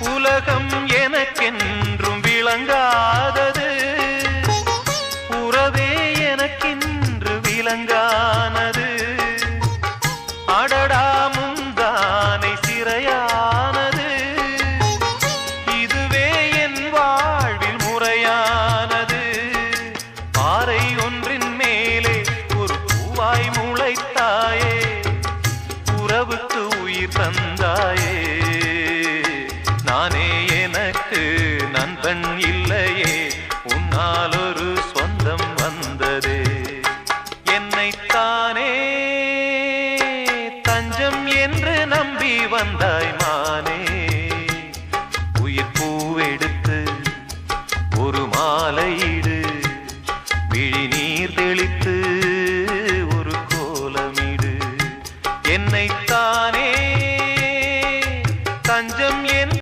உலகம் எனக்கென்றும் விளங்காதது, உறவே எனக்கென்று விளங்கானது. அடடா முந்தானை சிறையானது, இதுவே என் வாழ்வில் முறையானது. பாறை ஒன்றின் மேலே ஒரு பூவாய் முளைத்தாயே, உறவுக்கு உயிர் தந்தாயே. நானே எனக்கு நண்பன் இல்லை.